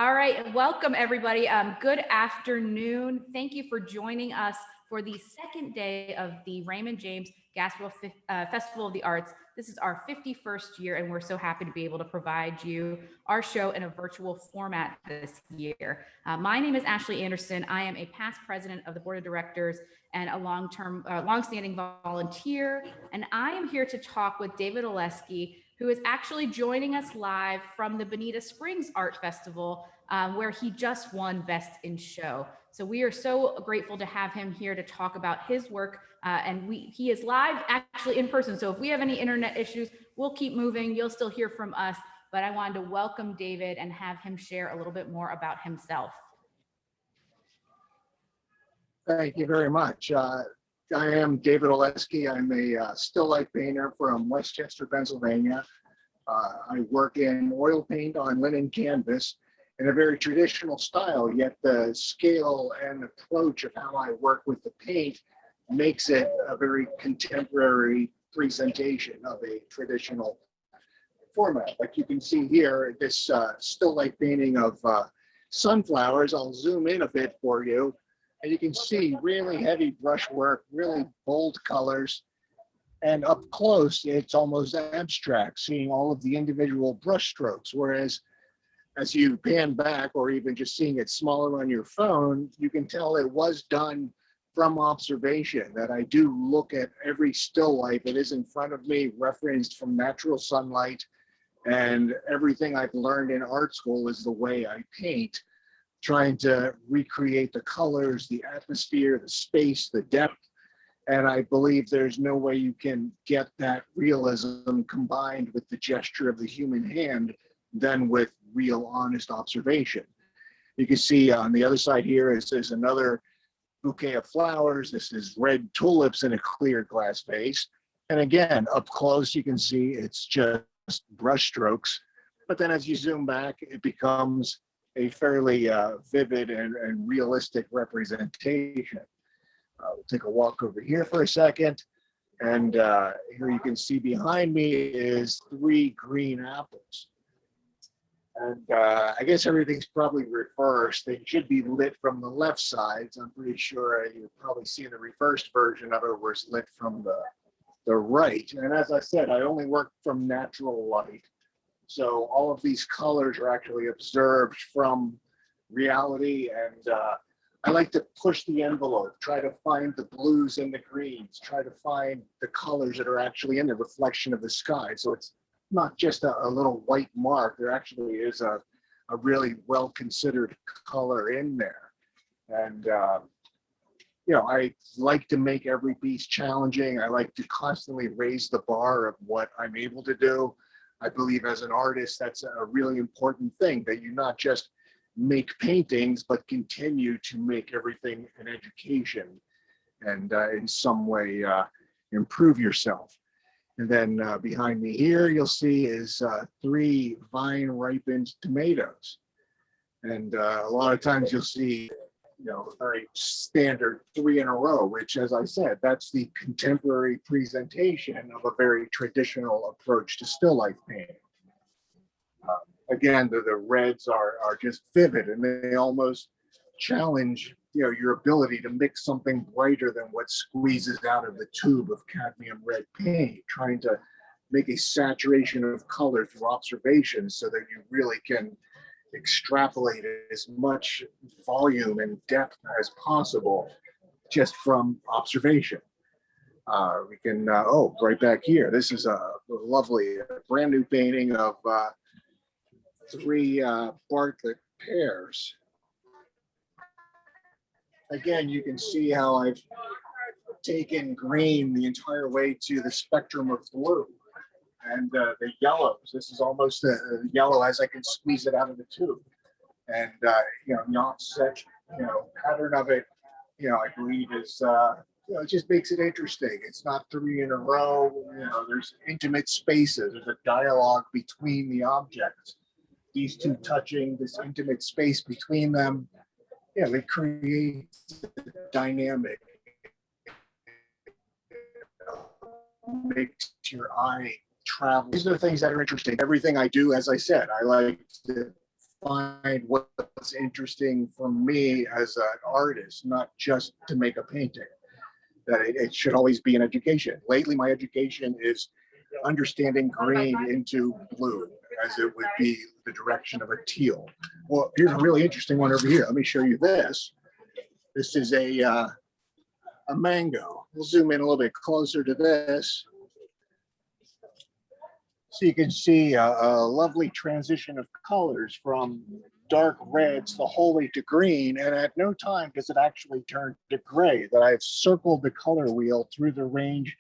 All right, welcome everybody. Good afternoon. Thank you for joining us for the second day of the Raymond James Gasparilla Festival of the Arts. This is our 51st year, and we're so happy to be able to provide you our show in a virtual format this year. My name is Ashley Anderson. I am a past president of the board of directors and a long-standing volunteer, and I am here to talk with David Oleski, who is actually joining us live from the Bonita Springs Art Festival, where he just won Best in Show. So we are so grateful to have him here to talk about his work, and he is live actually in person. So if we have any internet issues, we'll keep moving. You'll still hear from us, but I wanted to welcome David and have him share a little bit more about himself. Thank you very much. I am David Oleski. I'm a still life painter from Westchester, Pennsylvania. I work in oil paint on linen canvas in a very traditional style, yet the scale and approach of how I work with the paint makes it a very contemporary presentation of a traditional format. Like you can see here, this still life painting of sunflowers. I'll zoom in a bit for you. And you can see really heavy brushwork, really bold colors. And up close, it's almost abstract, seeing all of the individual brush strokes. Whereas as you pan back, or even just seeing it smaller on your phone, you can tell it was done from observation, that I do look at every still life that is in front of me, referenced from natural sunlight. And everything I've learned in art school is the way I paint, trying to recreate the colors, the atmosphere, the space, the depth. And I believe there's no way you can get that realism combined with the gesture of the human hand than with real, honest observation. You can see on the other side here is another bouquet of flowers. This is red tulips in a clear glass vase. And again, up close, you can see it's just brush strokes. But then as you zoom back, it becomes a fairly vivid and realistic representation. We'll take a walk over here for a second. And here you can see behind me is 3 green apples. And I guess everything's probably reversed. They should be lit from the left side. So I'm pretty sure you've probably seen the reversed version of it where it's lit from the right. And as I said, I only work from natural light. So all of these colors are actually observed from reality, and I like to push the envelope, try to find the blues and the greens, try to find the colors that are actually in the reflection of the sky. So it's not just a little white mark. There actually is a really well-considered color in there. And I like to make every piece challenging. I like to constantly raise the bar of what I'm able to do. I believe as an artist, that's a really important thing, that you not just make paintings, but continue to make everything an education and in some way improve yourself. And then behind me here, you'll see is 3 vine-ripened tomatoes. And a lot of times you'll see, a very standard 3 in a row, which, as I said, that's the contemporary presentation of a very traditional approach to still life painting. Again, the reds are just vivid, and they almost challenge your ability to mix something brighter than what squeezes out of the tube of cadmium red paint, trying to make a saturation of color through observation so that you really can extrapolate as much volume and depth as possible just from observation. We can, right back here, this is a lovely brand new painting of 3 Bartlett pears. Again, you can see how I've taken green the entire way to the spectrum of blue. And the yellows, this is almost a yellow as I can squeeze it out of the tube. And, the offset, pattern of it, I believe is, it just makes it interesting. It's not 3 in a row, there's intimate spaces. There's a dialogue between the objects. These 2 touching, this intimate space between them, they create a dynamic. Makes your eye travel. These are the things that are interesting. Everything I do, as I said, I like to find what's interesting for me as an artist, not just to make a painting. That it should always be an education. Lately, my education is understanding green into blue, as it would be the direction of a teal. Well, here's a really interesting one over here. Let me show you this. This is a mango. We'll zoom in a little bit closer to this. So you can see a lovely transition of colors from dark reds the whole way to green, and at no time does it actually turn to gray. That I've circled the color wheel through the range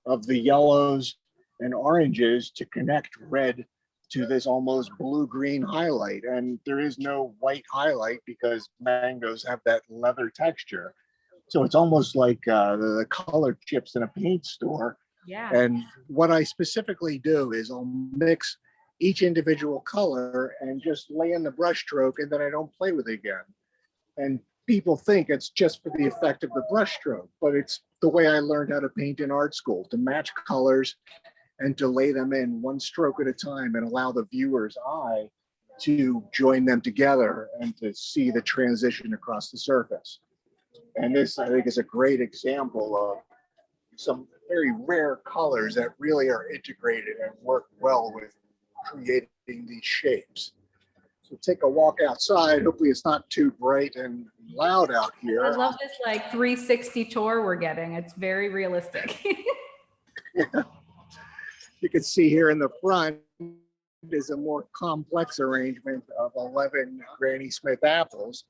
of the yellows and oranges to connect red to this almost blue-green highlight. And there is no white highlight because mangoes have that leather texture. So it's almost like the color chips in a paint store. Yeah. And what I specifically do is I'll mix each individual color and just lay in the brush stroke, and then I don't play with it again. And people think it's just for the effect of the brush stroke, but it's the way I learned how to paint in art school, to match colors and to lay them in one stroke at a time and allow the viewer's eye to join them together and to see the transition across the surface. And this, I think, is a great example of some very rare colors that really are integrated and work well with creating these shapes. So take a walk outside. Hopefully it's not too bright and loud out here. I love this like 360 tour we're getting. It's very realistic. You can see here in the front is a more complex arrangement of 11 Granny Smith apples.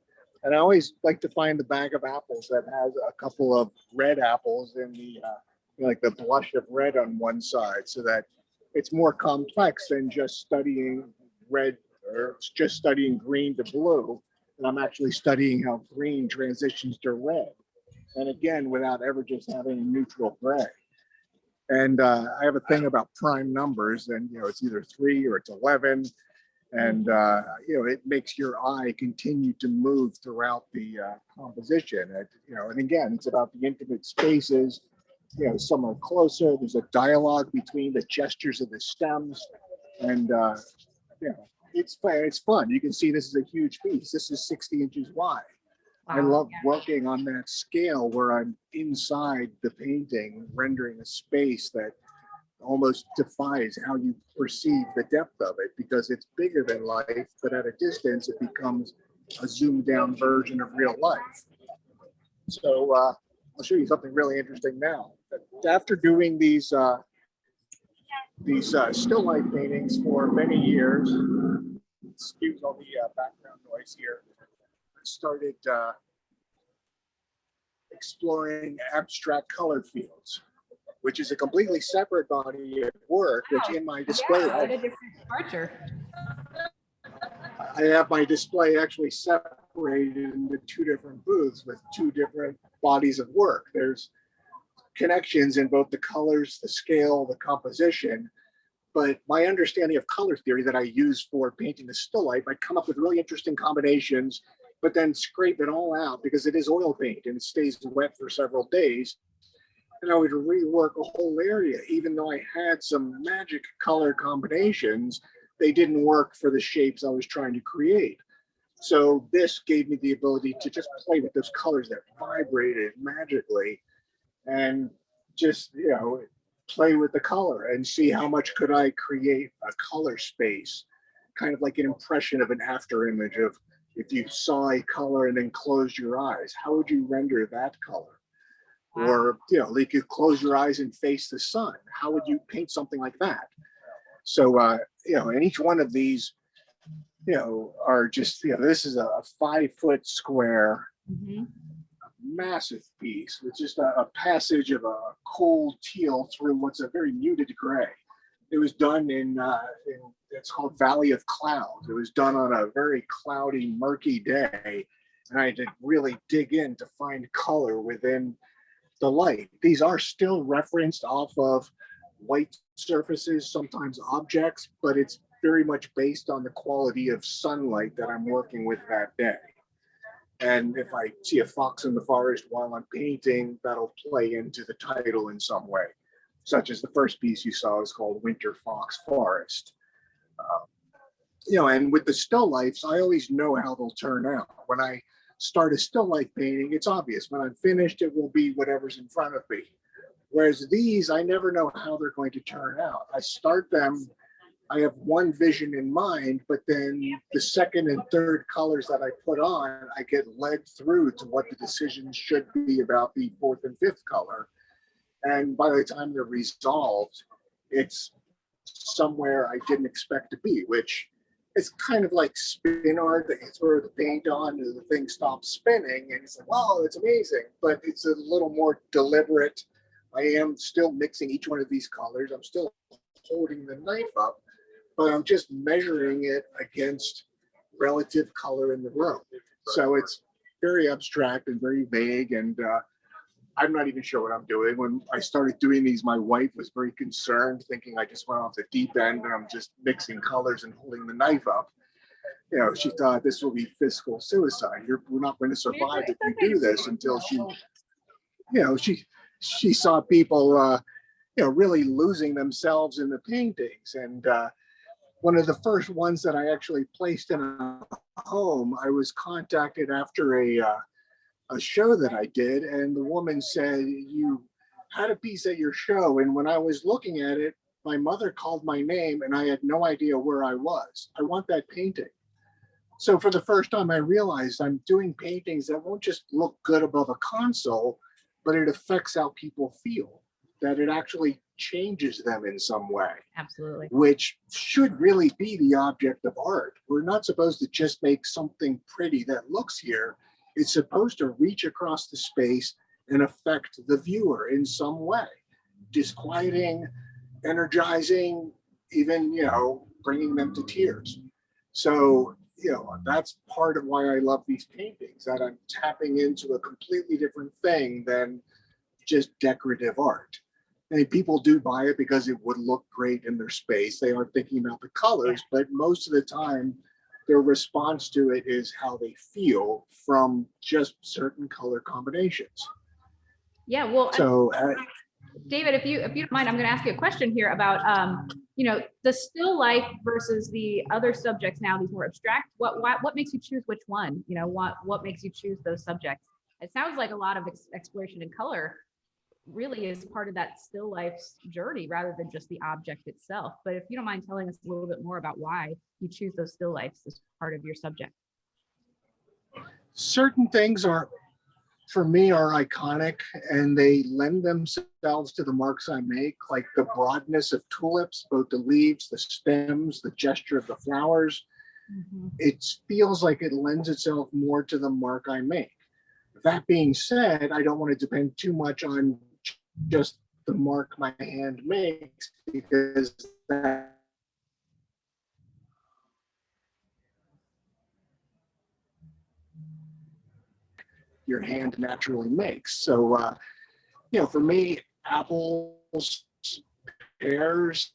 And I always like to find the bag of apples that has a couple of red apples in the like the blush of red on one side, so that it's more complex than just studying red or just studying green to blue. And I'm actually studying how green transitions to red. And again, without ever just having a neutral gray. And I have a thing about prime numbers, and it's either 3 or it's 11. And it makes your eye continue to move throughout the composition. And again, it's about the intimate spaces. Some are closer. There's a dialogue between the gestures of the stems, and it's fun. It's fun. You can see this is a huge piece. This is 60 inches wide. I love working on that scale where I'm inside the painting, rendering a space that almost defies how you perceive the depth of it, because it's bigger than life, but at a distance it becomes a zoomed down version of real life. So I'll show you something really interesting now. After doing these still life paintings for many years, excuse all the background noise here, I started exploring abstract color fields, which is a completely separate body of work, which in my display, a different departure. I have my display actually separated into 2 different booths with 2 different bodies of work. There's connections in both the colors, the scale, the composition, but my understanding of color theory that I use for painting the still life, I come up with really interesting combinations, but then scrape it all out because it is oil paint and it stays wet for several days. And I would rework a whole area, even though I had some magic color combinations, they didn't work for the shapes I was trying to create. So this gave me the ability to just play with those colors that vibrated magically and just, play with the color and see how much could I create a color space, kind of like an impression of an after image of if you saw a color and then closed your eyes, how would you render that color? Wow. Or, you could close your eyes and face the sun. How would you paint something like that? So, and each one of these, are just, this is a 5-foot square, massive piece. It's just a passage of a cold teal through what's a very muted gray. It was done in it's called Valley of Clouds. It was done on a very cloudy, murky day. And I had to really dig in to find color within the light. These are still referenced off of white surfaces, sometimes objects, but it's very much based on the quality of sunlight that I'm working with that day. And if I see a fox in the forest while I'm painting, that'll play into the title in some way, such as the first piece you saw is called Winter Fox Forest. And with the still lifes, I always know how they'll turn out. When I start a still life painting, it's obvious. When I'm finished, it will be whatever's in front of me. Whereas these, I never know how they're going to turn out. I start them, I have one vision in mind, but then the second and third colors that I put on, I get led through to what the decisions should be about the fourth and fifth color. And by the time they're resolved, it's somewhere I didn't expect to be, which is kind of like spin art that you throw the paint on and the thing stops spinning and it's like, wow, it's amazing. But it's a little more deliberate. I am still mixing each one of these colors. I'm still holding the knife up, but I'm just measuring it against relative color in the room. So it's very abstract and very vague, and I'm not even sure what I'm doing. When I started doing these, my wife was very concerned, thinking I just went off the deep end and I'm just mixing colors and holding the knife up. She thought this will be fiscal suicide. We're not going to survive if we do this, until she saw people, really losing themselves in the paintings. And one of the first ones that I actually placed in a home, I was contacted after a show that I did, and the woman said, "You had a piece at your show, and when I was looking at it, my mother called my name and I had no idea where I was. I want that painting." So for the first time, I realized I'm doing paintings that won't just look good above a console, but it affects how people feel, that it actually changes them in some way. Absolutely. Which should really be the object of art. We're not supposed to just make something pretty that looks here. It's supposed to reach across the space and affect the viewer in some way, disquieting, energizing, even, bringing them to tears. So, that's part of why I love these paintings, that I'm tapping into a completely different thing than just decorative art. I mean, people do buy it because it would look great in their space. They aren't thinking about the colors, but most of the time, their response to it is how they feel from just certain color combinations. Yeah, well, so David, if you don't mind, I'm going to ask you a question here about the still life versus the other subjects now, these more abstract. What makes you choose which one? What makes you choose those subjects? It sounds like a lot of exploration in color really is part of that still life's journey rather than just the object itself. But if you don't mind telling us a little bit more about why you choose those still lifes as part of your subject. Certain things for me, are iconic, and they lend themselves to the marks I make, like the broadness of tulips, both the leaves, the stems, the gesture of the flowers. Mm-hmm. It feels like it lends itself more to the mark I make. That being said, I don't want to depend too much on just the mark my hand makes, because that your hand naturally makes. So, for me, apples, pears,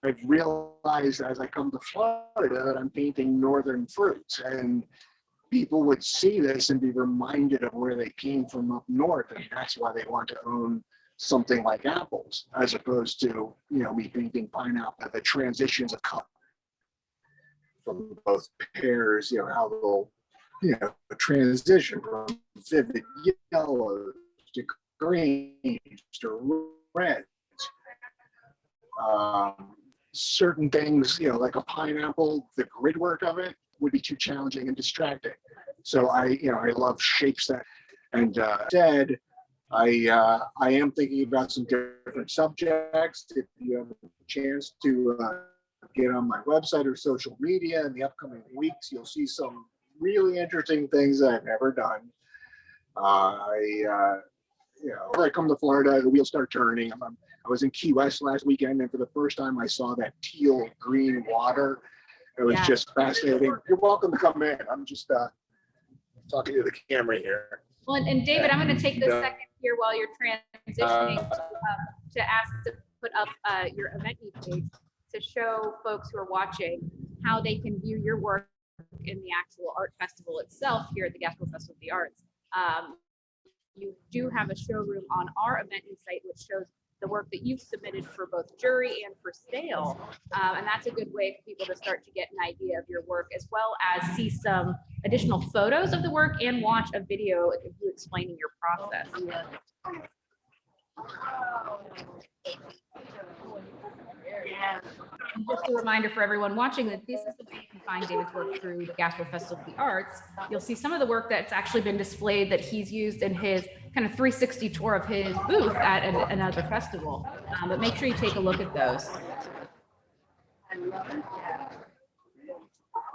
I've realized as I come to Florida that I'm painting northern fruits, and people would see this and be reminded of where they came from up north, and that's why they want to own something like apples, as opposed to, me painting pineapple, the transitions of color from both pears, how they'll, transition from vivid yellow to green to red. Certain things, like a pineapple, the grid work of it would be too challenging and distracting. So I love shapes that, and said, I am thinking about some different subjects. If you have a chance to get on my website or social media in the upcoming weeks, you'll see some really interesting things that I've never done. When I come to Florida, the wheels start turning. I was in Key West last weekend, and for the first time, I saw that teal green water. It was just fascinating. You're welcome to come in. I'm just talking to the camera here. Well, and David, I'm going to take this second here while you're transitioning to ask to put up your event page to show folks who are watching how they can view your work in the actual art festival itself here at the Gasparilla Festival of the Arts. You do have a showroom on our event site, which shows the work that you've submitted for both jury and for sale. And that's a good way for people to start to get an idea of your work, as well as see some additional photos of the work and watch a video of you explaining your process. And just a reminder for everyone watching that this is the way you can find David's work through the Gasparilla Festival of the Arts. You'll see some of the work that's actually been displayed that he's used in his kind of 360 tour of his booth at another festival. But make sure you take a look at those.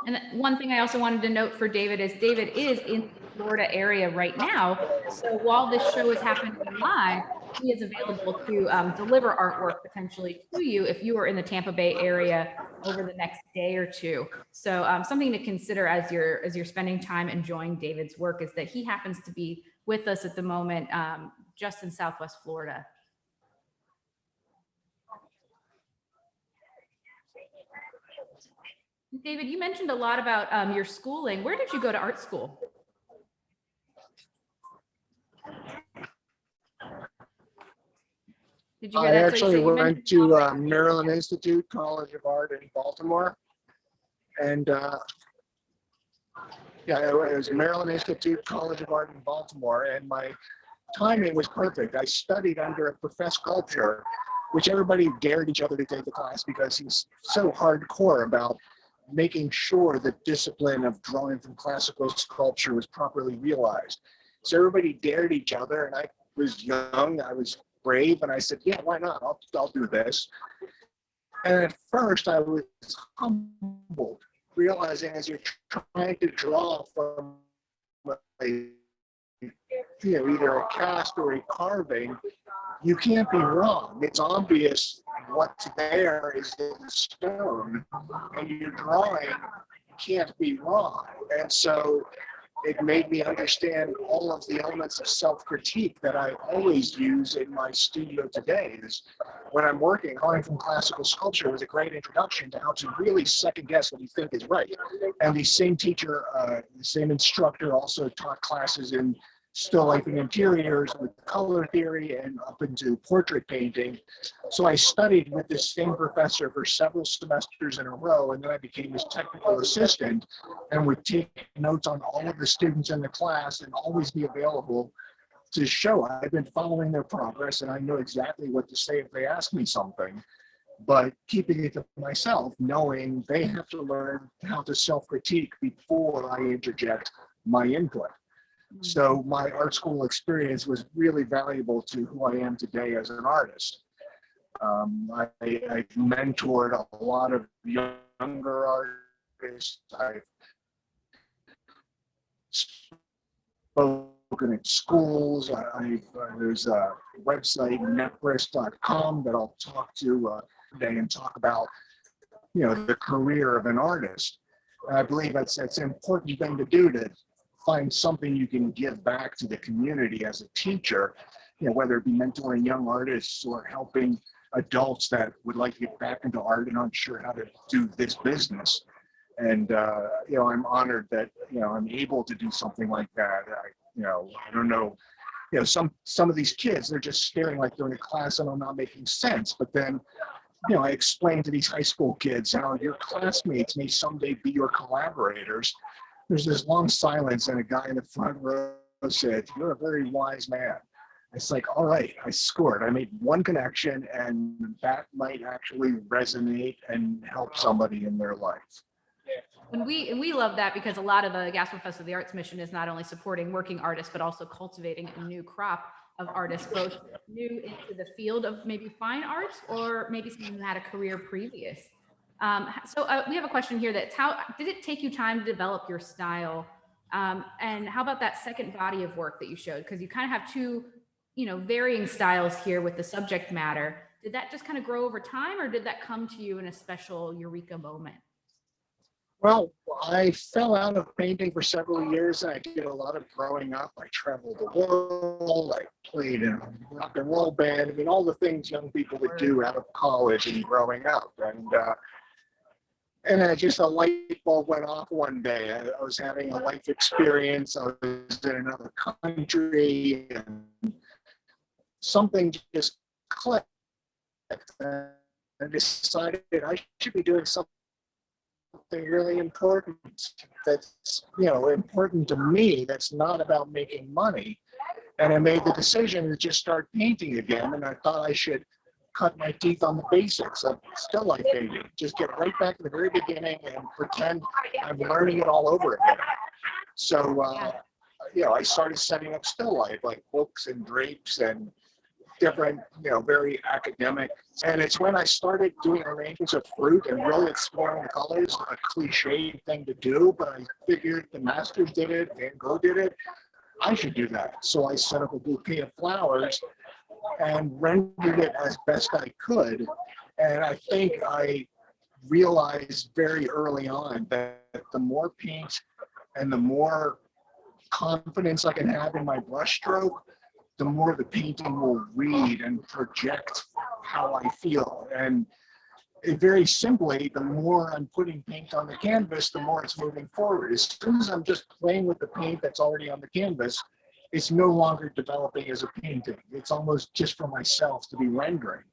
And one thing I also wanted to note for David is David is in the Florida area right now. So while this show is happening live, he is available to deliver artwork potentially to you if you are in the Tampa Bay area over the next day or two. So something to consider as you're spending time enjoying David's work is that he happens to be with us at the moment just in Southwest Florida. David, you mentioned a lot about your schooling. Where did you go to art school? Did you hear I that? actually went to Maryland Institute College of Art in Baltimore. And yeah, it was Maryland Institute College of Art in Baltimore. And my timing was perfect. I studied under a professor of sculpture, which everybody dared each other to take the class because he's so hardcore about making sure the discipline of drawing from classical sculpture was properly realized. So everybody dared each other, and I was young, I was brave, and I said, yeah, why not? I'll do this. And at first I was humbled, realizing as you're trying to draw from either a cast or a carving, you can't be wrong. It's obvious what's there is in the stone, and your drawing can't be wrong. And so it made me understand all of the elements of self-critique that I always use in my studio today. Is when I'm working, coming from classical sculpture was a great introduction to how to really second guess what you think is right. And the same teacher, the same instructor also taught classes in still life and interiors with color theory and up into portrait painting. So I studied with this same professor for several semesters in a row, and then I became his technical assistant and would take notes on all of the students in the class and always be available to show. I've been following their progress and I know exactly what to say if they ask me something, but keeping it to myself, knowing they have to learn how to self-critique before I interject my input. So my art school experience was really valuable to who I am today as an artist. I've mentored a lot of younger artists. I've spoken at schools. There's a website, netpress.com, that I'll talk to today and talk about, the career of an artist. And I believe that's an important thing to do, to find something you can give back to the community as a teacher, whether it be mentoring young artists or helping adults that would like to get back into art and aren't sure how to do this business. And, I'm honored that, I'm able to do something like that. I don't know, some of these kids, they're just staring like they're in a class and I'm not making sense. But then, I explain to these high school kids how your classmates may someday be your collaborators. There's this long silence, and a guy in the front row said, "You're a very wise man." It's like, all right, I scored. I made one connection, and that might actually resonate and help somebody in their life. And we love that, because a lot of the Gasparilla Festival of the Arts mission is not only supporting working artists, but also cultivating a new crop of artists, both new into the field of maybe fine arts or maybe someone who had a career previous. So we have a question here that's, how did it take you time to develop your style? And how about that second body of work that you showed? Because you kind of have two, varying styles here with the subject matter. Did that just kind of grow over time, or did that come to you in a special eureka moment? Well, I fell out of painting for several years. I did a lot of growing up. I traveled the world. I played in a rock and roll band. I mean, all the things young people would do out of college and growing up. And just a light bulb went off one day. I was having a life experience. I was in another country, and something just clicked. I decided I should be doing something really important that's, important to me, that's not about making money. And I made the decision to just start painting again. And I thought I should cut my teeth on the basics of still life painting. Just get right back to the very beginning and pretend I'm learning it all over again. So, I started setting up still life, like books and drapes and different, very academic. And it's when I started doing arrangements of fruit and really exploring the colors, a cliche thing to do, but I figured the masters did it, Van Gogh did it, I should do that. So I set up a bouquet of flowers and rendered it as best I could. And I think I realized very early on that the more paint and the more confidence I can have in my brushstroke, the more the painting will read and project how I feel. And very simply, the more I'm putting paint on the canvas, the more it's moving forward. As soon as I'm just playing with the paint that's already on the canvas, it's no longer developing as a painting. It's almost just for myself to be rendering.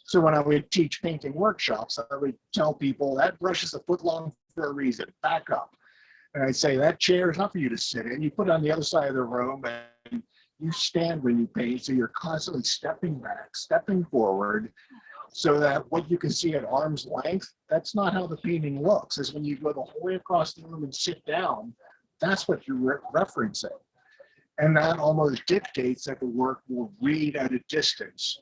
So when I would teach painting workshops, I would tell people that brush is a foot long for a reason, back up. And I'd say that chair is not for you to sit in. You put it on the other side of the room and you stand when you paint. So you're constantly stepping back, stepping forward, so that what you can see at arm's length, that's not how the painting looks. Is when you go the whole way across the room and sit down, that's what you're referencing. And that almost dictates that the work will read at a distance.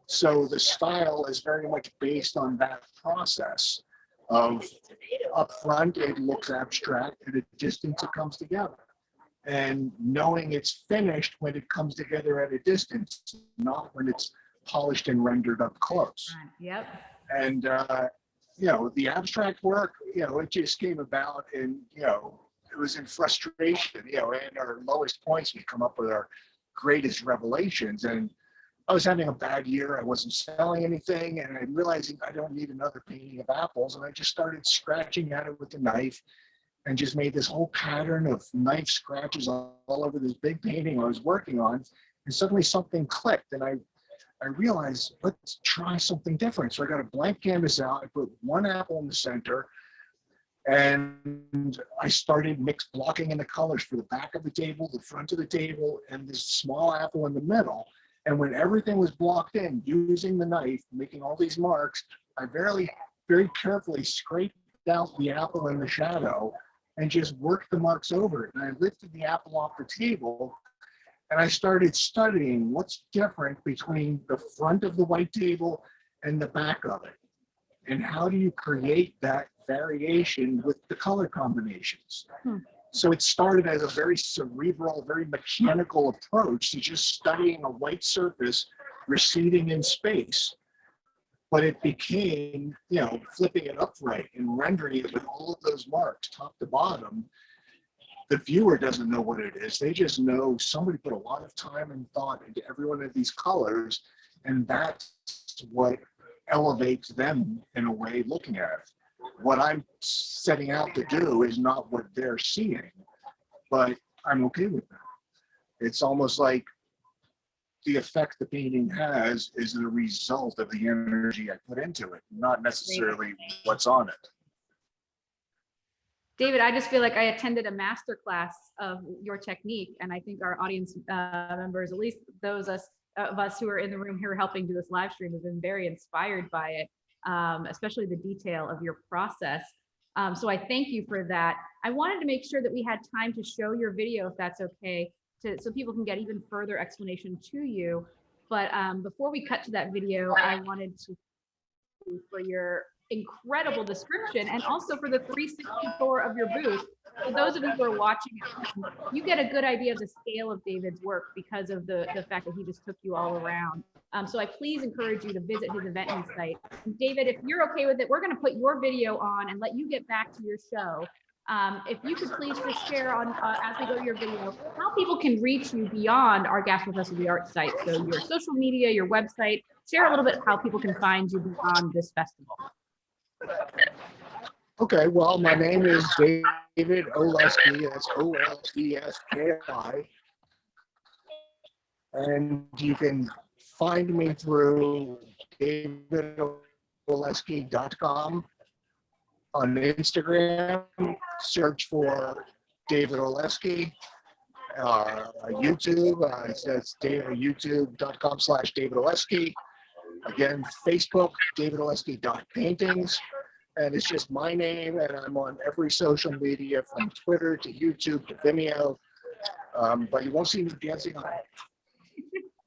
So the style is very much based on that process of up front, it looks abstract, at a distance it comes together. And knowing it's finished when it comes together at a distance, not when it's polished and rendered up close. Yep. And, the abstract work, it just came about and, it was in frustration, in our lowest points, we come up with our greatest revelations. And I was having a bad year. I wasn't selling anything. And I'm realizing I don't need another painting of apples. And I just started scratching at it with the knife and just made this whole pattern of knife scratches all over this big painting I was working on. And suddenly something clicked. And I realized, let's try something different. So I got a blank canvas out. I put one apple in the center. And I started mixed blocking in the colors for the back of the table, the front of the table, and this small apple in the middle. And when everything was blocked in, using the knife, making all these marks, I very carefully scraped out the apple in the shadow and just worked the marks over it. And I lifted the apple off the table and I started studying what's different between the front of the white table and the back of it. And how do you create that variation with the color combinations? So it started as a very cerebral, very mechanical approach to just studying a white surface receding in space. But it became, flipping it upright and rendering it with all of those marks, top to bottom. The viewer doesn't know what it is. They just know somebody put a lot of time and thought into every one of these colors, and that's what elevates them in a way looking at it. What I'm setting out to do is not what they're seeing, but I'm okay with that. It's almost like the effect the painting has is the result of the energy I put into it, not necessarily what's on it. David, I just feel like I attended a master class of your technique, and I think our audience members, at least those of us who are in the room here helping do this live stream, have been very inspired by it, especially the detail of your process. So I thank you for that. I wanted to make sure that we had time to show your video, if that's okay, so people can get even further explanation to you. But before we cut to that video, I wanted to thank you for your incredible description and also for the 360 tour of your booth. For those of you who are watching it, you get a good idea of the scale of David's work because of the fact that he just took you all around. So I please encourage you to visit his event site. And David, if you're okay with it, we're going to put your video on and let you get back to your show. If you could please just share on, as we go to your video, how people can reach you beyond our Gasparilla Festival of the Arts site. So your social media, your website, share a little bit how people can find you beyond this festival. Okay, well, my name is David Oleski. That's Olski. And you can find me through davidoleski.com. On Instagram, search for David Oleski. YouTube, it says youtube.com/David Oleski. Again, Facebook, davidoleski.paintings. And it's just my name, and I'm on every social media from Twitter to YouTube to Vimeo. But you won't see me dancing on it.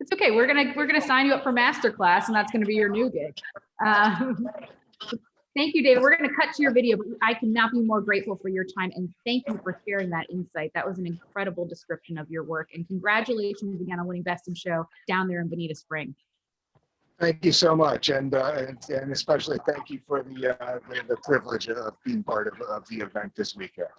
It's okay. We're gonna sign you up for masterclass, and that's gonna be your new gig. Thank you, David. We're going to cut to your video, but I cannot be more grateful for your time, and thank you for sharing that insight. That was an incredible description of your work, and congratulations again on winning Best in Show down there in Bonita Springs. Thank you so much, and especially thank you for the privilege of being part of the event this weekend.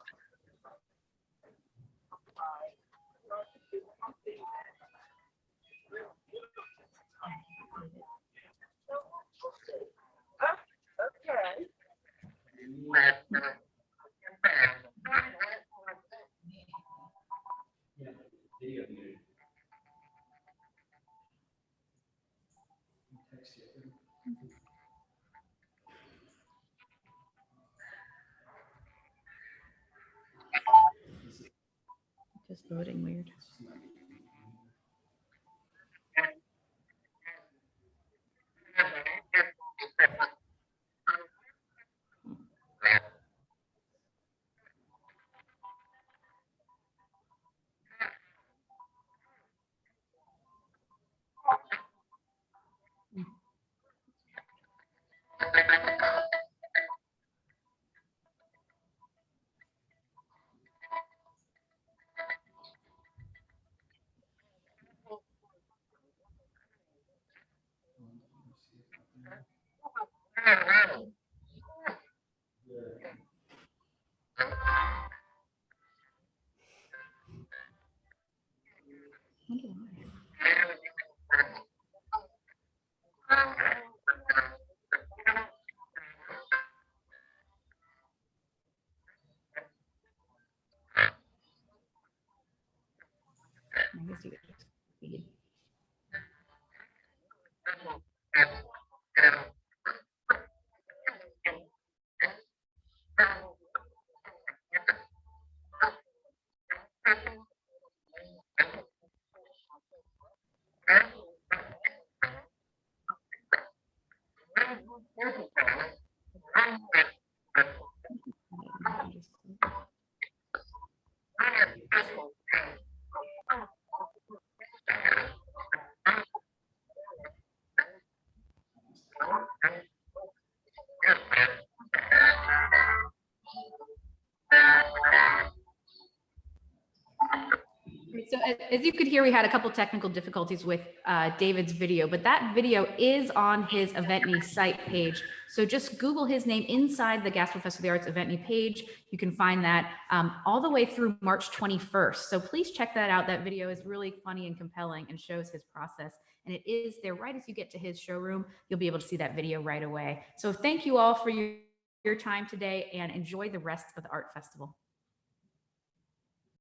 Just voting weird. I guess you could just feed. So as you could hear, we had a couple technical difficulties with David's video, but that video is on his Eventney site page. So just Google his name inside the Gasparilla Festival of the Arts Eventney page. You can find that all the way through March 21st. So please check that out. That video is really funny and compelling and shows his process. And it is there right as you get to his showroom. You'll be able to see that video right away. So thank you all for your time today, and enjoy the rest of the art festival.